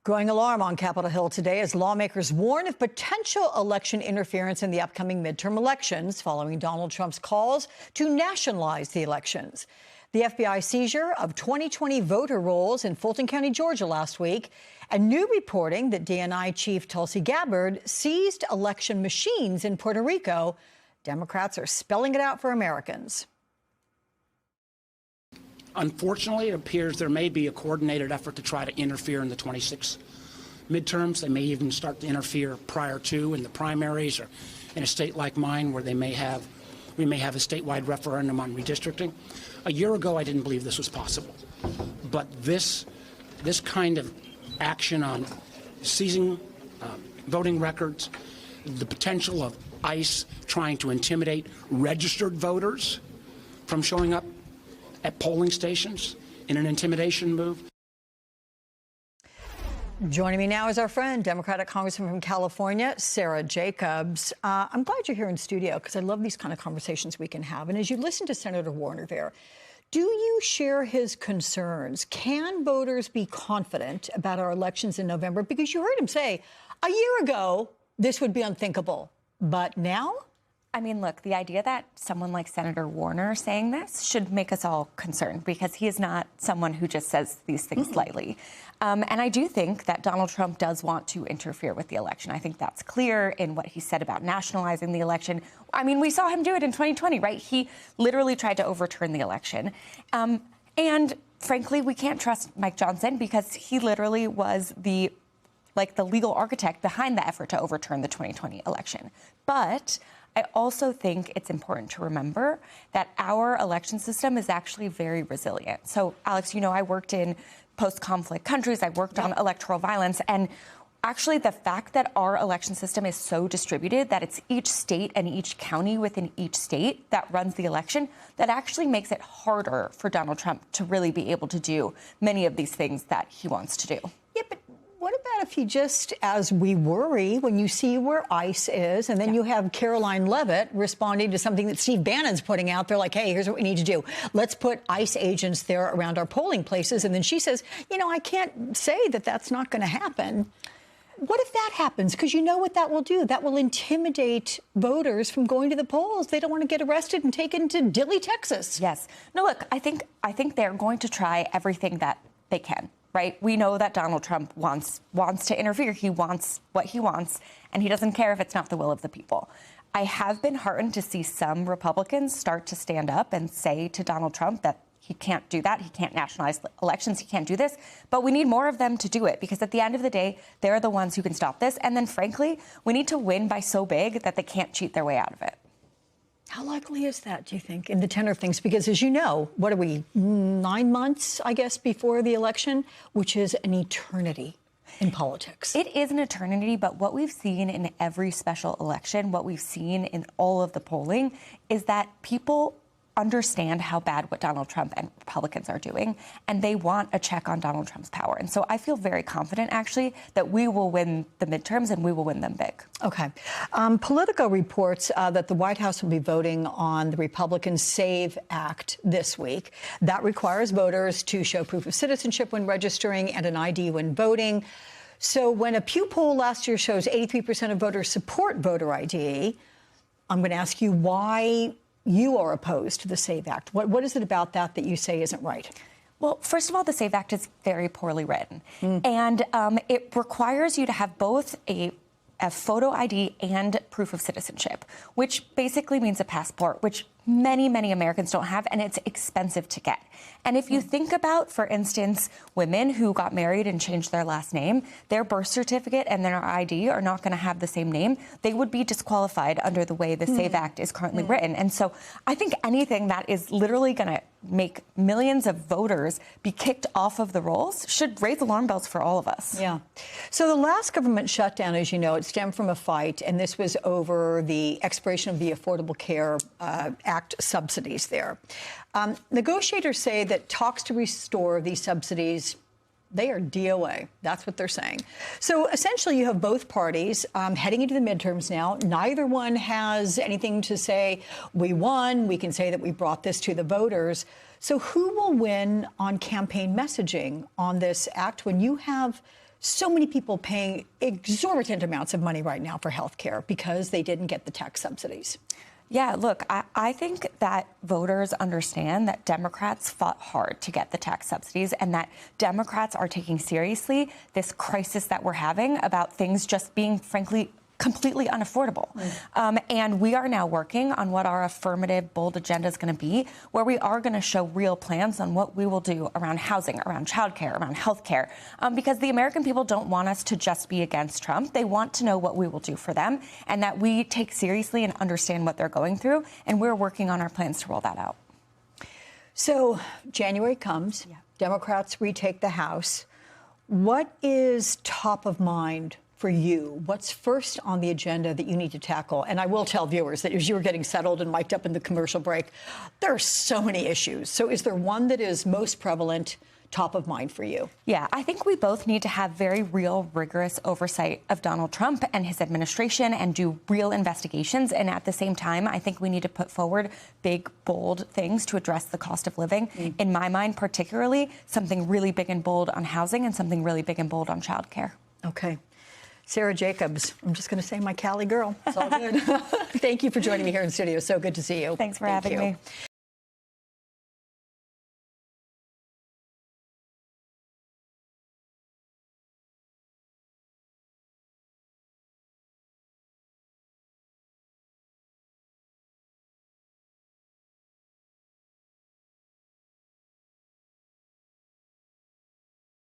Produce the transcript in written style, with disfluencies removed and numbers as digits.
Growing alarm on Capitol Hill today as lawmakers warn of potential election interference in the upcoming midterm elections following Donald Trump's calls to nationalize the elections. The FBI seizure of 2020 voter rolls in Fulton County, Georgia last week, and new reporting that DNI Chief Tulsi Gabbard seized election machines in Puerto Rico. Democrats are spelling it out for Americans. Unfortunately, it appears there may be a coordinated effort to try to interfere in the 26 midterms. They may even start to interfere prior to in the primaries, or in a state like mine where we may have a statewide referendum on redistricting. A year ago, I didn't believe this was possible. But this kind of action on seizing voting records, the potential of ICE trying to intimidate registered voters from showing up at polling stations in an intimidation move. Joining me now is our friend, Democratic Congressman from California, Sara Jacobs. I'm glad you're here in studio because I love these kind of conversations we can have. And as you listen to Senator Warner there, do you share his concerns? Can voters be confident about our elections in November? Because you heard him say a year ago this would be unthinkable. But now? I mean, look, the idea that someone like Senator Warner saying this should make us all concerned because he is not someone who just says these things lightly. And I do think that Donald Trump does want to interfere with the election. I think that's clear in what he said about nationalizing the election. I mean, we saw him do it in 2020, right? He literally tried to overturn the election. And frankly, we can't trust Mike Johnson because he literally was the legal architect behind the effort to overturn the 2020 election. But I also think it's important to remember that our election system is actually very resilient. So, Alex, you know, I worked in post-conflict countries. I worked on electoral violence. And actually, the fact that our election system is so distributed that it's each state and each county within each state that runs the election, that actually makes it harder for Donald Trump to really be able to do many of these things that he wants to do. Yeah, but what about if he just, as we worry, when you see where ICE is, and then you have Caroline Leavitt responding to something that Steve Bannon's putting out there, like, hey, here's what we need to do. Let's put ICE agents there around our polling places. And then she says, you know, I can't say that that's not going to happen. What if that happens? Because you know what that will do. That will intimidate voters from going to the polls. They don't want to get arrested and taken to Dilley, Texas. Yes. No, look, I think they're going to try everything that they can. Right? We know that Donald Trump wants to interfere. He wants what he wants, and he doesn't care if it's not the will of the people. I have been heartened to see some Republicans start to stand up and say to Donald Trump that he can't do that. He can't nationalize elections. He can't do this. But we need more of them to do it, because at the end of the day, they're the ones who can stop this. And then, frankly, we need to win by so big that they can't cheat their way out of it. How likely is that, do you think, in the tenor of things? Because, as you know, what are we, 9 months, I guess, before the election, which is an eternity in politics. It is an eternity, but what we've seen in every special election, what we've seen in all of the polling, is that people understand how bad what Donald Trump and Republicans are doing, and they want a check on Donald Trump's power. And so I feel very confident, actually, that we will win the midterms and we will win them big. Okay. Politico reports that the White House will be voting on the Republican SAVE Act this week. That requires voters to show proof of citizenship when registering and an ID when voting. So when a Pew poll last year shows 83% of voters support voter ID, I'm going to ask you why you are opposed to the SAVE Act. What is it about that you say isn't right? Well, first of all, the SAVE Act is very poorly written. And it requires you to have both a photo ID and proof of citizenship, which basically means a passport, which many, many Americans don't have, and it's expensive to get. And if you think about, for instance, women who got married and changed their last name, their birth certificate and their ID are not going to have the same name. They would be disqualified under the way the SAVE Act is currently written. And so I think anything that is literally going to make millions of voters be kicked off of the rolls should raise alarm bells for all of us. Yeah. So the last government shutdown, as you know, it stemmed from a fight, and this was over the expiration of the Affordable Care Act subsidies there. Negotiators say that talks to restore these subsidies, they are DOA. That's what they're saying. So essentially, you have both parties heading into the midterms now. Neither one has anything to say, we won, we can say that we brought this to the voters. So who will win on campaign messaging on this act when you have so many people paying exorbitant amounts of money right now for health care because they didn't get the tax subsidies. Yeah, look, I think that voters understand that Democrats fought hard to get the tax subsidies and that Democrats are taking seriously this crisis that we're having about things just being, frankly, completely unaffordable. And we are now working on what our affirmative, bold agenda is going to be, where we are going to show real plans on what we will do around housing, around childcare, around healthcare, because the American people don't want us to just be against Trump. They want to know what we will do for them and that we take seriously and understand what they're going through. And we're working on our plans to roll that out. So January comes, Democrats retake the House. What is top of mind for you? What's first on the agenda that you need to tackle? And I will tell viewers that as you were getting settled and mic'd up in the commercial break, there are so many issues. So is there one that is most prevalent, top of mind for you? Yeah, I think we both need to have very real, rigorous oversight of Donald Trump and his administration and do real investigations. And at the same time, I think we need to put forward big, bold things to address the cost of living. In my mind, particularly, something really big and bold on housing and something really big and bold on childcare. Okay. Sarah Jacobs, I'm just going to say my Cali girl. It's all good. Thank you for joining me here in studio. So good to see you. Thanks for having me.